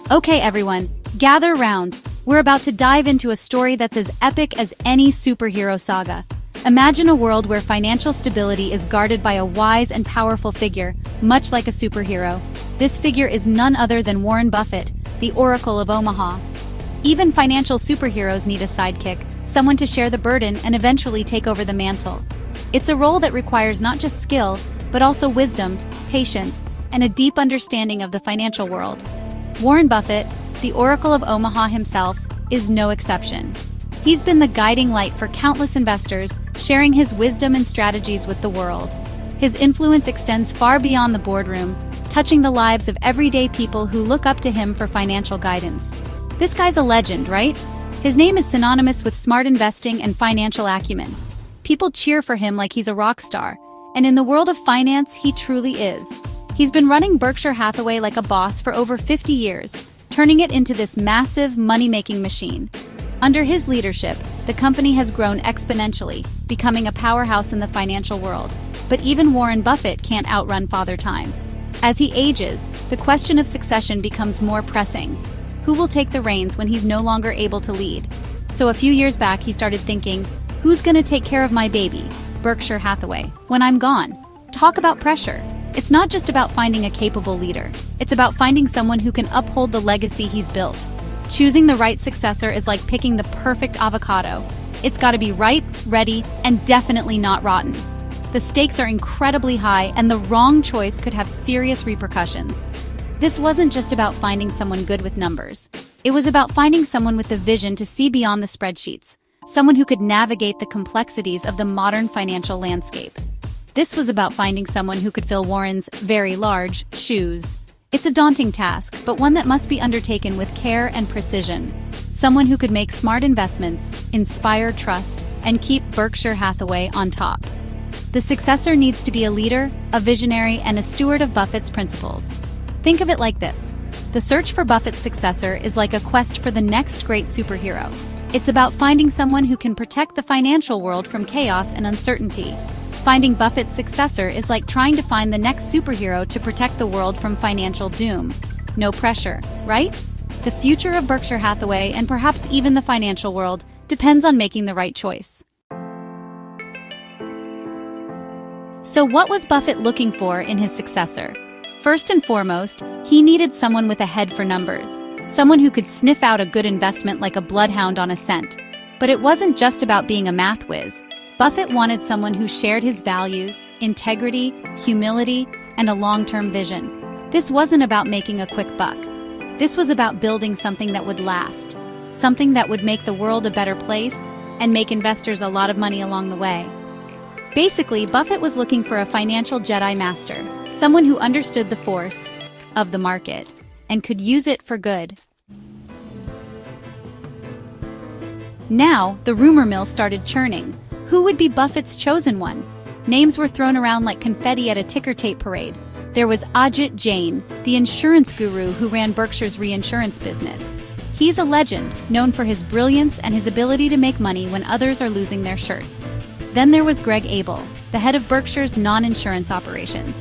Okay, everyone, gather round. We're about to dive into a story that's as epic as any superhero saga. Imagine a world where financial stability is guarded by a wise and powerful figure, much like a superhero. This figure is none other than Warren Buffett, the Oracle of Omaha. Even financial superheroes need a sidekick, someone to share the burden and eventually take over the mantle. It's a role that requires not just skill, but also wisdom, patience, and a deep understanding of the financial world. Warren Buffett, the Oracle of Omaha himself, is no exception. He's been the guiding light for countless investors, sharing his wisdom and strategies with the world. His influence extends far beyond the boardroom, touching the lives of everyday people who look up to him for financial guidance. This guy's a legend, right? His name is synonymous with smart investing and financial acumen. People cheer for him like he's a rock star, and in the world of finance, he truly is. He's been running Berkshire Hathaway like a boss for over 50 years, turning it into this massive money-making machine. Under his leadership, the company has grown exponentially, becoming a powerhouse in the financial world. But even Warren Buffett can't outrun Father Time. As he ages, the question of succession becomes more pressing. Who will take the reins when he's no longer able to lead? So a few years back, he started thinking, who's gonna take care of my baby, Berkshire Hathaway, when I'm gone? Talk about pressure. It's not just about finding a capable leader. It's about finding someone who can uphold the legacy he's built. Choosing the right successor is like picking the perfect avocado. It's gotta be ripe, ready, and definitely not rotten. The stakes are incredibly high, and the wrong choice could have serious repercussions. This wasn't just about finding someone good with numbers. It was about finding someone with the vision to see beyond the spreadsheets, someone who could navigate the complexities of the modern financial landscape. This was about finding someone who could fill Warren's very large shoes. It's a daunting task, but one that must be undertaken with care and precision. Someone who could make smart investments, inspire trust, and keep Berkshire Hathaway on top. The successor needs to be a leader, a visionary, and a steward of Buffett's principles. Think of it like this. The search for Buffett's successor is like a quest for the next great superhero. It's about finding someone who can protect the financial world from chaos and uncertainty. Finding Buffett's successor is like trying to find the next superhero to protect the world from financial doom. No pressure, right? The future of Berkshire Hathaway, and perhaps even the financial world, depends on making the right choice. So what was Buffett looking for in his successor? First and foremost, he needed someone with a head for numbers. Someone who could sniff out a good investment like a bloodhound on a scent. But it wasn't just about being a math whiz. Buffett wanted someone who shared his values, integrity, humility, and a long-term vision. This wasn't about making a quick buck. This was about building something that would last, something that would make the world a better place and make investors a lot of money along the way. Basically, Buffett was looking for a financial Jedi master, someone who understood the force of the market and could use it for good. Now, the rumor mill started churning. Who would be Buffett's chosen one? Names were thrown around like confetti at a ticker tape parade. There was Ajit Jain, the insurance guru who ran Berkshire's reinsurance business. He's a legend, known for his brilliance and his ability to make money when others are losing their shirts. Then there was Greg Abel, the head of Berkshire's non-insurance operations.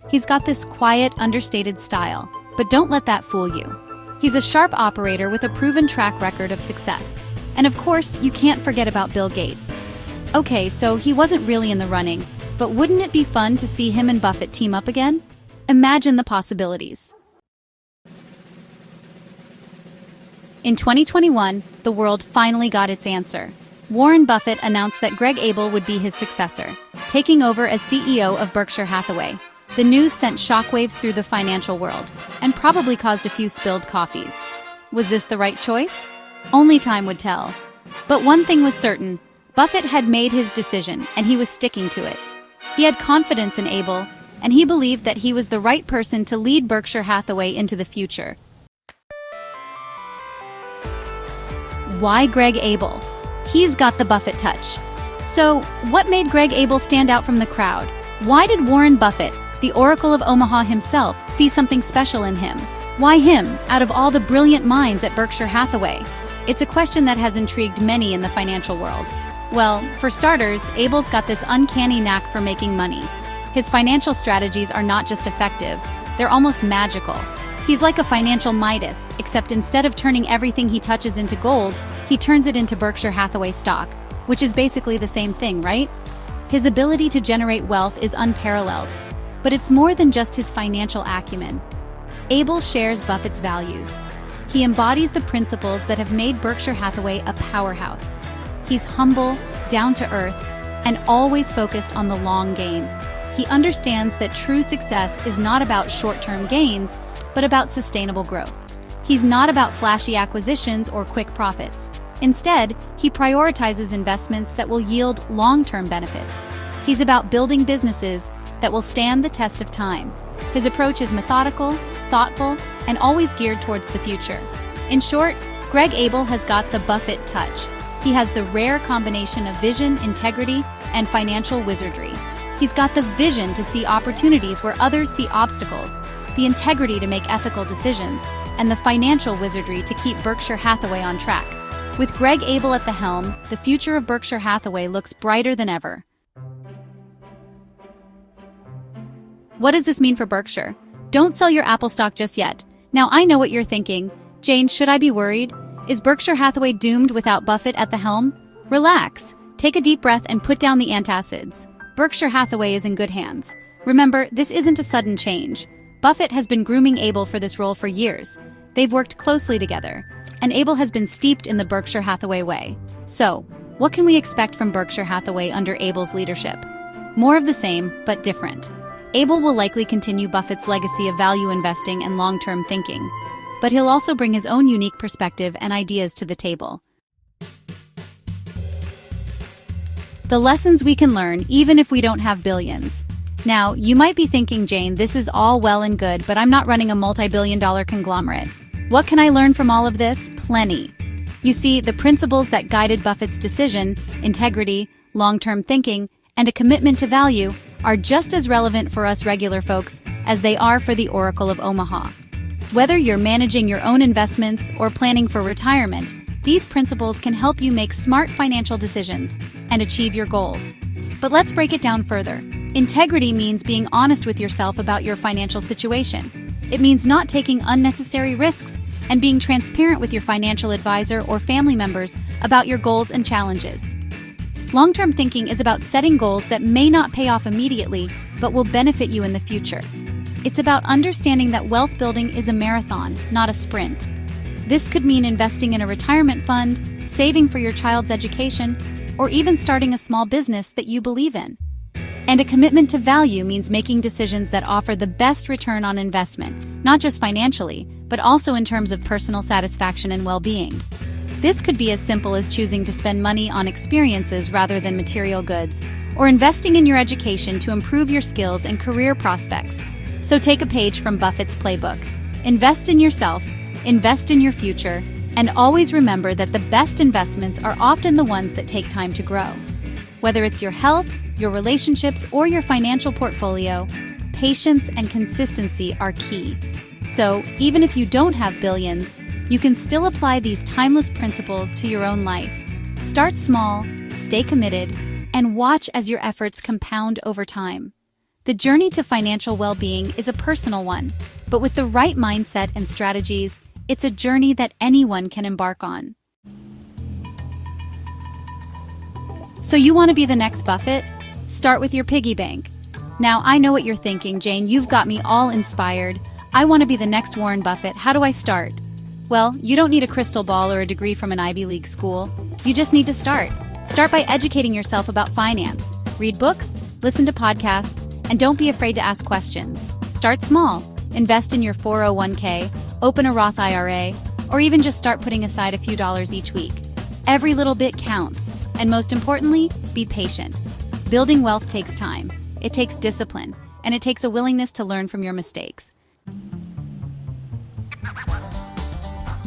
He's got this quiet, understated style, but don't let that fool you. He's a sharp operator with a proven track record of success. And of course, you can't forget about Bill Gates. Okay, so he wasn't really in the running, but wouldn't it be fun to see him and Buffett team up again? Imagine the possibilities. In 2021, the world finally got its answer. Warren Buffett announced that Greg Abel would be his successor, taking over as CEO of Berkshire Hathaway. The news sent shockwaves through the financial world, and probably caused a few spilled coffees. Was this the right choice? Only time would tell. But one thing was certain. Buffett had made his decision, and he was sticking to it. He had confidence in Abel, and he believed that he was the right person to lead Berkshire Hathaway into the future. Why Greg Abel? He's got the Buffett touch. So, what made Greg Abel stand out from the crowd? Why did Warren Buffett, the Oracle of Omaha himself, see something special in him? Why him, out of all the brilliant minds at Berkshire Hathaway? It's a question that has intrigued many in the financial world. Well, for starters, Abel's got this uncanny knack for making money. His financial strategies are not just effective, they're almost magical. He's like a financial Midas, except instead of turning everything he touches into gold, he turns it into Berkshire Hathaway stock, which is basically the same thing, right? His ability to generate wealth is unparalleled, but it's more than just his financial acumen. Abel shares Buffett's values. He embodies the principles that have made Berkshire Hathaway a powerhouse. He's humble, down to earth, and always focused on the long game. He understands that true success is not about short-term gains, but about sustainable growth. He's not about flashy acquisitions or quick profits. Instead, he prioritizes investments that will yield long-term benefits. He's about building businesses that will stand the test of time. His approach is methodical, thoughtful, and always geared towards the future. In short, Greg Abel has got the Buffett touch. He has the rare combination of vision, integrity, and financial wizardry. He's got the vision to see opportunities where others see obstacles, the integrity to make ethical decisions, and the financial wizardry to keep Berkshire Hathaway on track. With Greg Abel at the helm, the future of Berkshire Hathaway looks brighter than ever. What does this mean for Berkshire? Don't sell your Apple stock just yet. Now I know what you're thinking. Jane, should I be worried? Is Berkshire Hathaway doomed without Buffett at the helm? Relax. Take a deep breath and put down the antacids. Berkshire Hathaway is in good hands. Remember, this isn't a sudden change. Buffett has been grooming Abel for this role for years. They've worked closely together, and Abel has been steeped in the Berkshire Hathaway way. So, what can we expect from Berkshire Hathaway under Abel's leadership? More of the same, but different. Abel will likely continue Buffett's legacy of value investing and long-term thinking, but he'll also bring his own unique perspective and ideas to the table. The lessons we can learn even if we don't have billions. Now, you might be thinking, Jane, this is all well and good, but I'm not running a multi-billion-dollar conglomerate. What can I learn from all of this? Plenty. You see, the principles that guided Buffett's decision, integrity, long-term thinking, and a commitment to value, are just as relevant for us regular folks as they are for the Oracle of Omaha. Whether you're managing your own investments or planning for retirement, these principles can help you make smart financial decisions and achieve your goals. But let's break it down further. Integrity means being honest with yourself about your financial situation. It means not taking unnecessary risks and being transparent with your financial advisor or family members about your goals and challenges. Long-term thinking is about setting goals that may not pay off immediately, but will benefit you in the future. It's about understanding that wealth building is a marathon, not a sprint. This could mean investing in a retirement fund, saving for your child's education, or even starting a small business that you believe in. And a commitment to value means making decisions that offer the best return on investment, not just financially, but also in terms of personal satisfaction and well-being. This could be as simple as choosing to spend money on experiences rather than material goods, or investing in your education to improve your skills and career prospects. So take a page from Buffett's playbook. Invest in yourself, invest in your future, and always remember that the best investments are often the ones that take time to grow. Whether it's your health, your relationships, or your financial portfolio, patience and consistency are key. So, even if you don't have billions, you can still apply these timeless principles to your own life. Start small, stay committed, and watch as your efforts compound over time. The journey to financial well-being is a personal one, but with the right mindset and strategies, it's a journey that anyone can embark on. So you want to be the next Buffett? Start with your piggy bank. Now, I know what you're thinking, Jane. You've got me all inspired. I want to be the next Warren Buffett. How do I start? Well, you don't need a crystal ball or a degree from an Ivy League school. You just need to start. Start by educating yourself about finance. Read books, listen to podcasts, and don't be afraid to ask questions. Start small. Invest in your 401k, open a Roth IRA, or even just start putting aside a few dollars each week. Every little bit counts. And most importantly, be patient. Building wealth takes time. It takes discipline, and it takes a willingness to learn from your mistakes.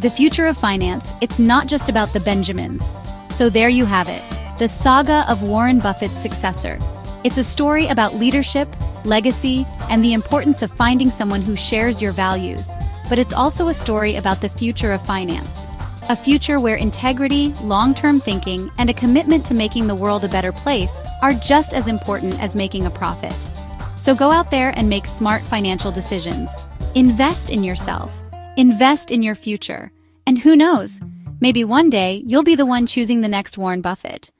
The future of finance, it's not just about the Benjamins. So there you have it, the saga of Warren Buffett's successor. It's a story about leadership, legacy, and the importance of finding someone who shares your values. But it's also a story about the future of finance. A future where integrity, long-term thinking, and a commitment to making the world a better place are just as important as making a profit. So go out there and make smart financial decisions. Invest in yourself. Invest in your future. And who knows, maybe one day you'll be the one choosing the next Warren Buffett.